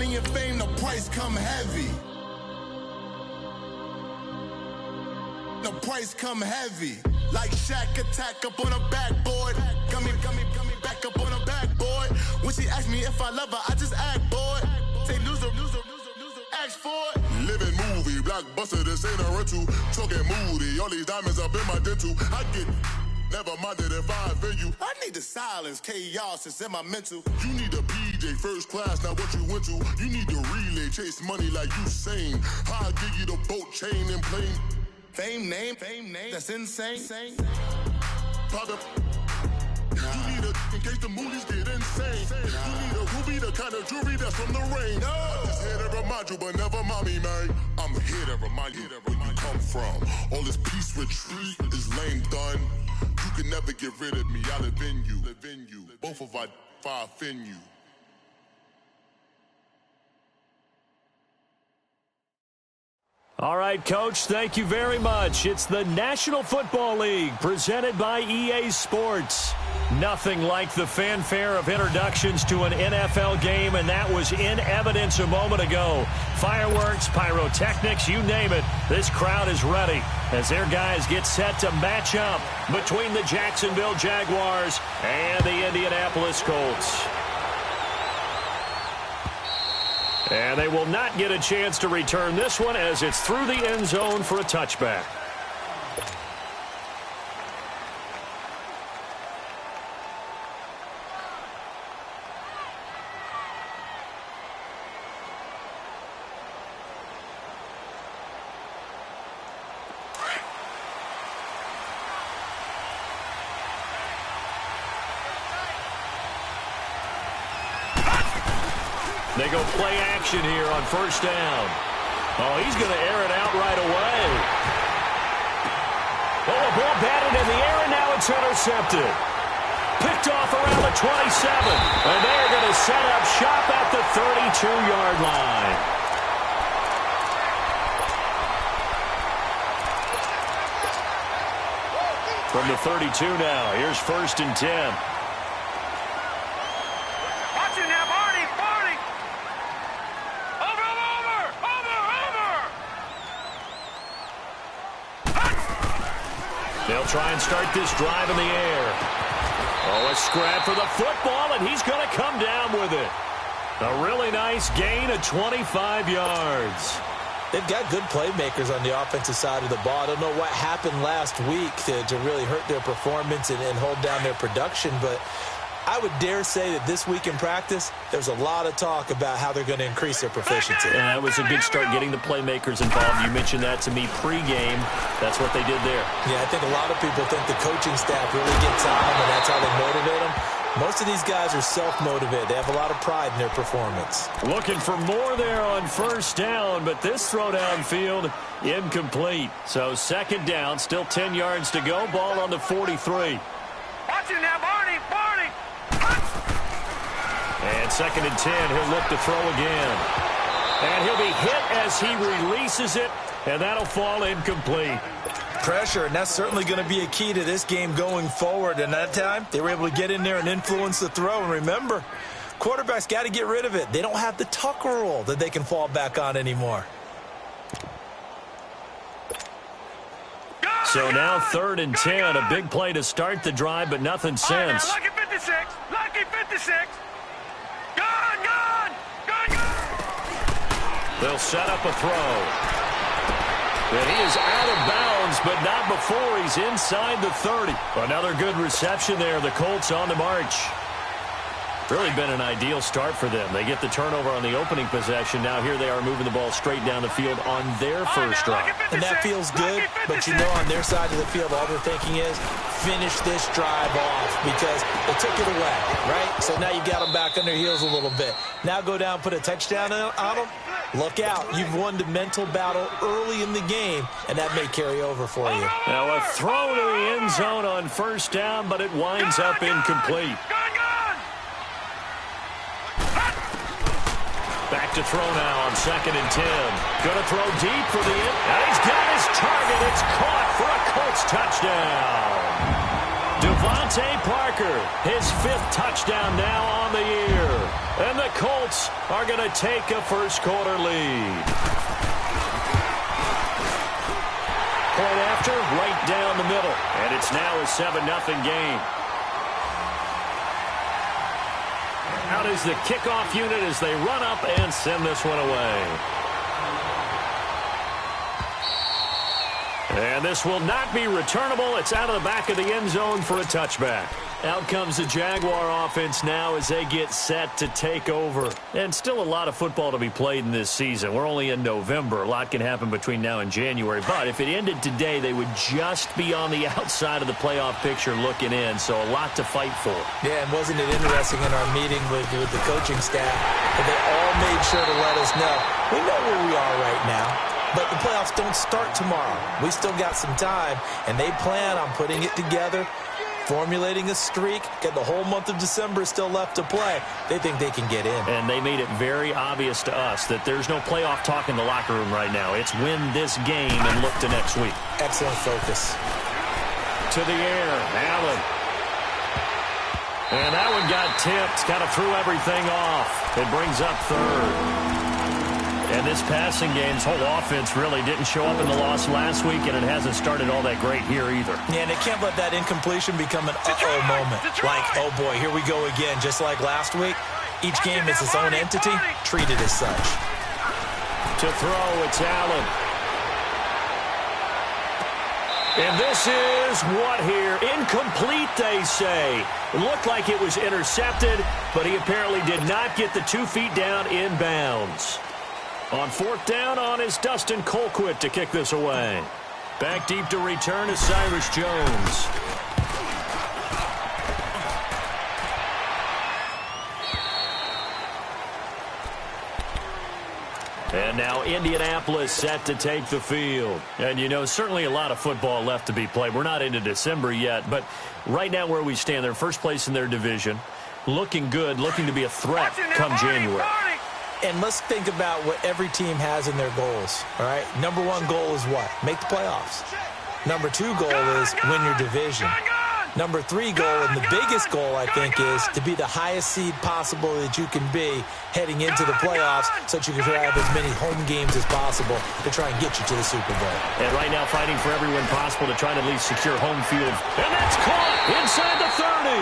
money and fame, the price come heavy. The price come heavy. Like Shaq attack up on a backboard. Gummy, back up on a backboard. When she ask me if I love her, I just act bored. Say loser, ask for it. Living movie, blockbuster, this ain't a rental. Talking moody, all these diamonds up in my dental. I get never minded if I offend you. I need the silence, chaos is in my mental. You need a PJ first class, not what you went to. You need the relay, chase money like you sane. I'll give you the boat chain and plane. Fame name, that's insane. Private. You need a in case the movies get insane. You need a ruby, the kind of jewelry that's from the rain. I'm just here to remind you, but never mommy, man. I'm here to remind you where you come from. All this peace retreat is lame done. You can never get rid of me. I live in you. Both of our offend you. All right, Coach, thank you very much. It's the National Football League presented by EA Sports. Nothing like the fanfare of introductions to an NFL game, and that was in evidence a moment ago. Fireworks, pyrotechnics, you name it. This crowd is ready as their guys get set to match up between the Jacksonville Jaguars and the Indianapolis Colts. And they will not get a chance to return this one as it's through the end zone for a touchback. They go play action here on first down. Oh, he's going to air it out right away. Oh, the ball batted in the air, and now it's intercepted. Picked off around the 27. And they're going to set up shop at the 32-yard line. From the 32 now, here's first and 10. They'll try and start this drive in the air. Oh, a scrap for the football, and he's going to come down with it. A really nice gain of 25 yards. They've got good playmakers on the offensive side of the ball. I don't know what happened last week to really hurt their performance and hold down their production, but I would dare say that this week in practice, there's a lot of talk about how they're going to increase their proficiency. And that was a good start getting the playmakers involved. You mentioned that to me pregame. That's what they did there. Yeah, I think a lot of people think the coaching staff really gets on them, and that's how they motivate them. Most of these guys are self-motivated. They have a lot of pride in their performance. Looking for more there on first down, but this throw downfield incomplete. So second down, still 10 yards to go. Ball on the 43. Watch it now, Barney. And second and 10, he'll look to throw again. And he'll be hit as he releases it, and that'll fall incomplete. Pressure, and that's certainly going to be a key to this game going forward. And that time, they were able to get in there and influence the throw. And remember, quarterbacks got to get rid of it. They don't have the Tucker rule that they can fall back on anymore. So now third and 10, a big play to start the drive, but nothing since. Lucky 56, lucky 56. They'll set up a throw. And he is out of bounds, but not before he's inside the 30. Another good reception there. The Colts on the march. Really been an ideal start for them. They get the turnover on the opening possession. Now here they are moving the ball straight down the field on their first drive. And that feels good, but you know on their side of the field, all they're thinking is finish this drive off because they took it away, right? So now you've got them back on their heels a little bit. Now go down, put a touchdown on them. Look out. You've won the mental battle early in the game, and that may carry over for you. Now a throw to the end zone on first down, but it winds up incomplete. Back to throw now on second and 10. Going to throw deep for the end. And he's got his target. It's caught for a Colts touchdown. Devontae Parker, his 5th touchdown now on the year. And the Colts are going to take a first-quarter lead. Point after, right down the middle. And it's now a 7-0 game. Out is the kickoff unit as they run up and send this one away. And this will not be returnable. It's out of the back of the end zone for a touchback. Out comes the Jaguar offense now as they get set to take over. And still a lot of football to be played in this season. We're only in November. A lot can happen between now and January. But if it ended today, they would just be on the outside of the playoff picture looking in. So a lot to fight for. Yeah, and wasn't it interesting in our meeting with the coaching staff that they all made sure to let us know, we know where we are right now. But the playoffs don't start tomorrow. We still got some time, and they plan on putting it together, formulating a streak, get the whole month of December still left to play. They think they can get in. And they made it very obvious to us that there's no playoff talk in the locker room right now. It's win this game and look to next week. Excellent focus. To the air, Allen. And that one got tipped, kind of threw everything off. It brings up third. And this passing game's whole offense really didn't show up in the loss last week, and it hasn't started all that great here either. Yeah, and they can't let that incompletion become an uh-oh moment. Like, oh boy, here we go again. Just like last week, each game is its own entity, treated as such. To throw, it's Allen. And this is what here? Incomplete, they say. It looked like it was intercepted, but he apparently did not get the 2 feet down in bounds. On fourth down is Dustin Colquitt to kick this away. Back deep to return is Cyrus Jones. And now Indianapolis set to take the field. And, you know, certainly a lot of football left to be played. We're not into December yet, but right now where we stand, they're first place in their division. Looking good, looking to be a threat come January. And let's think about what every team has in their goals, all right? Number one goal is what? Make the playoffs. Number two goal is win your division. Number three goal, and the biggest goal, I think, is to be the highest seed possible that you can be heading into the playoffs so that you can have as many home games as possible to try and get you to the Super Bowl. And right now fighting for every win possible to try to at least secure home field. And that's caught inside the 30.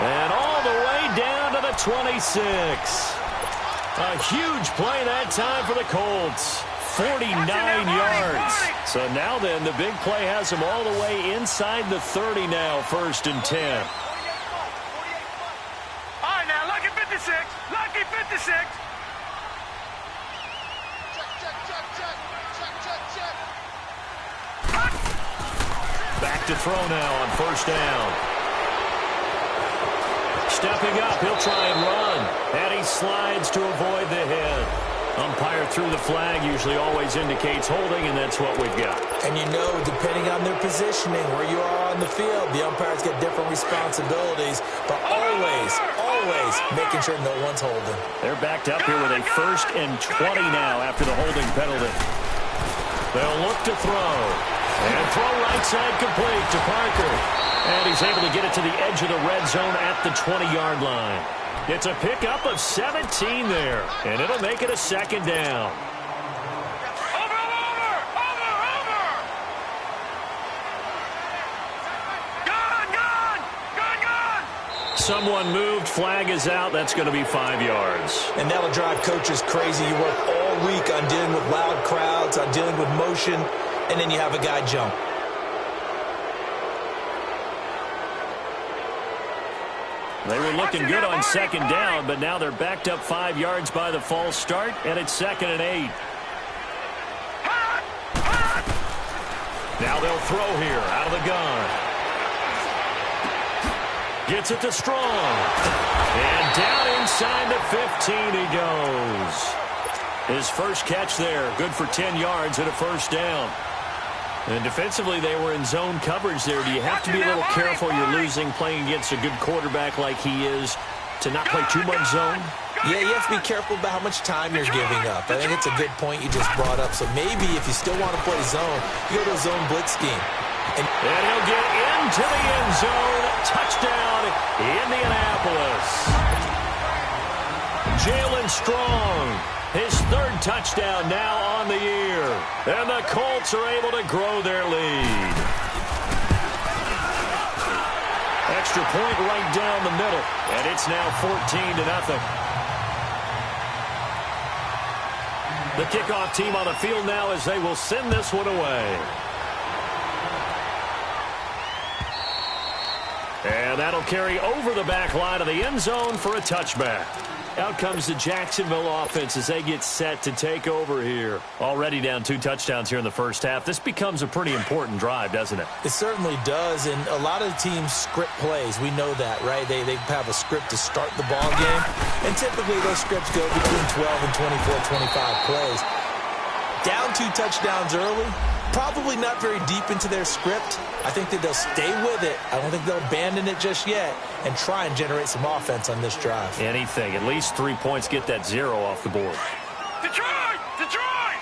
And all the way down to the 26. A huge play that time for the Colts. 49 yards. So now then, the big play has them all the way inside the 30 now, 1st and 10. All right, now, lucky 56. Lucky 56. Back to throw now on 1st down. Stepping up, he'll try and run. And he slides to avoid the hit. Umpire threw the flag, usually always indicates holding, and that's what we've got. And you know, depending on their positioning, where you are on the field, the umpires get different responsibilities, but always making sure no one's holding. They're backed up here with a 1st and 20 now after the holding penalty. They'll look to throw. And throw right side complete to Parker. And he's able to get it to the edge of the red zone at the 20-yard line. It's a pickup of 17 there, and it'll make it a 2nd down. Over! Gone! Someone moved, flag is out, that's going to be 5 yards. And that'll drive coaches crazy. You work all week on dealing with loud crowds, on dealing with motion, and then you have a guy jump. They were looking good on 2nd down, but now they're backed up 5 yards by the false start, and it's 2nd and 8. Now they'll throw here out of the gun. Gets it to Strong. And down inside the 15 he goes. His first catch there, good for 10 yards and a 1st down. And defensively, they were in zone coverage there. Do you have to be a little careful? You're losing, playing against a good quarterback like he is, to not play too much zone? Yeah, you have to be careful about how much time you're giving up. I think it's a good point you just brought up. So maybe if you still want to play zone, you go to a zone blitz scheme. And he'll get into the end zone. Touchdown, Indianapolis. Jalen Strong. His third touchdown now on the year. And the Colts are able to grow their lead. Extra point right down the middle. And it's now 14-0. The kickoff team on the field now as they will send this one away. And that'll carry over the back line of the end zone for a touchback. Out comes the Jacksonville offense as they get set to take over here. Already down 2 touchdowns here in the first half. This becomes a pretty important drive, doesn't it? It certainly does, and a lot of teams script plays. We know that, right? They have a script to start the ball game, and typically those scripts go between 12 and 24, 25 plays. Down 2 touchdowns early, probably not very deep into their script. I think that they'll stay with it. I don't think they'll abandon it just yet and try and generate some offense on this drive. Anything. At least 3 points, get that 0 off the board. Detroit! Detroit!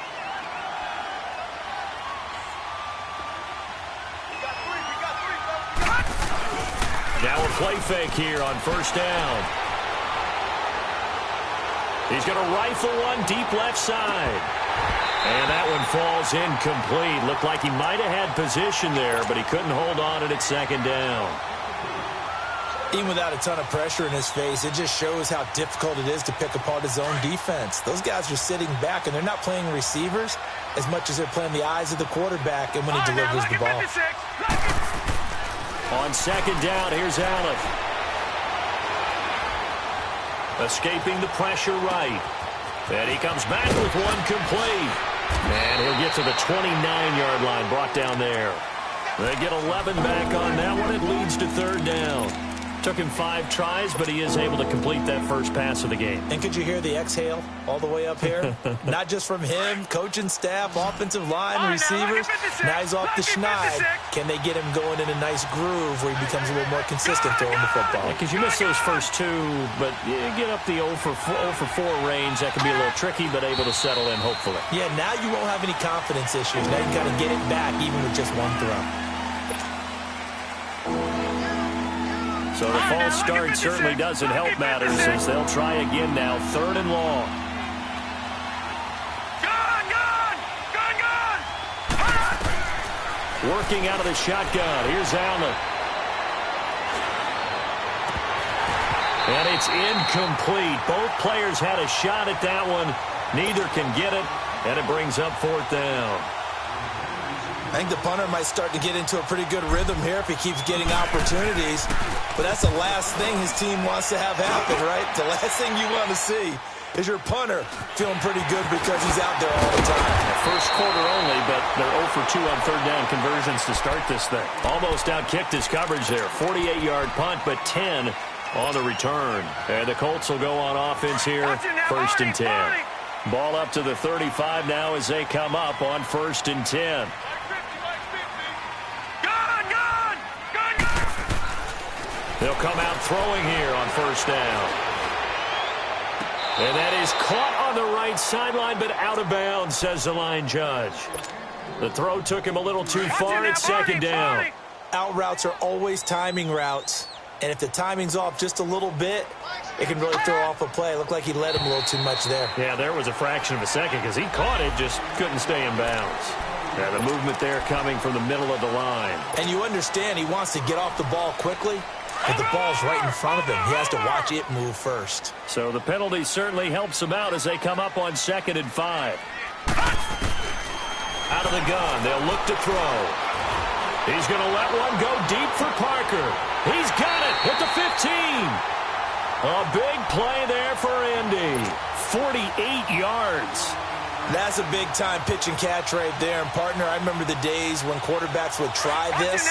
Now a play fake here on first down. He's going to rifle one deep left side. And that one falls incomplete. Looked like he might have had position there, but he couldn't hold on at second down. Even without a ton of pressure in his face, it just shows how difficult it is to pick apart his own defense. Those guys are sitting back, and they're not playing receivers as much as they're playing the eyes of the quarterback and when he delivers the ball. On second down, here's Allen. Escaping the pressure right. And he comes back with one complete. And he'll get to the 29-yard line, brought down there. They get 11 back on that one. It leads to third down. Took him 5 tries, but he is able to complete that first pass of the game. And could you hear the exhale all the way up here? Not just from him, coaching staff, offensive line, receivers. Now he's off the schneid. Can they get him going in a nice groove where he becomes a little more consistent throwing the football? Because you miss those first 2, but you get up the 0 for 4 range. That can be a little tricky, but able to settle in, hopefully. Yeah, now you won't have any confidence issues. Now you got to get it back even with just one throw. So the false start certainly doesn't help matters as they'll try again now. 3rd and long. Working out of the shotgun. Here's Allen. And it's incomplete. Both players had a shot at that one. Neither can get it, and it brings up 4th down. I think the punter might start to get into a pretty good rhythm here if he keeps getting opportunities. But that's the last thing his team wants to have happen, right? The last thing you want to see is your punter feeling pretty good because he's out there all the time. First quarter only, but they're 0 for 2 on third down conversions to start this thing. Almost outkicked his coverage there. 48-yard punt, but 10 on the return. And the Colts will go on offense here, 1st and 10. Ball up to the 35 now as they come up on 1st and 10. They'll come out throwing here on first down. And that is caught on the right sideline, but out of bounds, says the line judge. The throw took him a little too far at second down. Out routes are always timing routes. And if the timing's off just a little bit, it can really throw off a play. It looked like he let him a little too much there. Yeah, there was a fraction of a second because he caught it, just couldn't stay in bounds. Yeah, the movement there coming from the middle of the line. And you understand he wants to get off the ball quickly. But the ball's right in front of him. He has to watch it move first. So the penalty certainly helps him out as they come up on 2nd and 5. Out of the gun, they'll look to throw. He's going to let one go deep for Parker. He's got it at the 15. A big play there for Indy. 48 yards. That's a big-time pitch and catch right there. And, partner, I remember the days when quarterbacks would try this.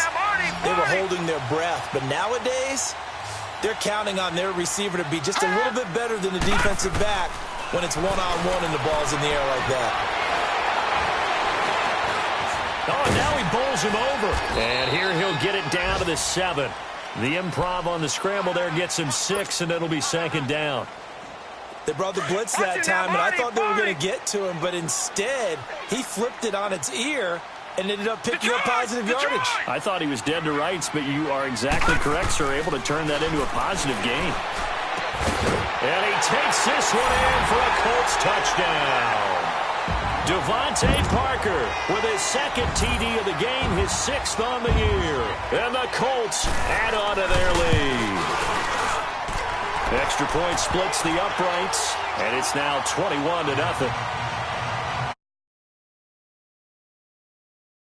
They were holding their breath. But nowadays, they're counting on their receiver to be just a little bit better than the defensive back when it's one-on-one and the ball's in the air like that. Oh, now he bowls him over. And here he'll get it down to the 7. The improv on the scramble there gets him 6, and it'll be 2nd down. They brought the blitz that time, and I thought they were going to get to him, but instead, he flipped it on its ear and ended up picking up positive yardage. I thought he was dead to rights, but you are exactly correct, sir. Able to turn that into a positive gain. And he takes this one in for a Colts touchdown. Devontae Parker with his second TD of the game, his 6th on the year. And the Colts add on to their lead. Extra point splits the uprights, and it's now 21-0.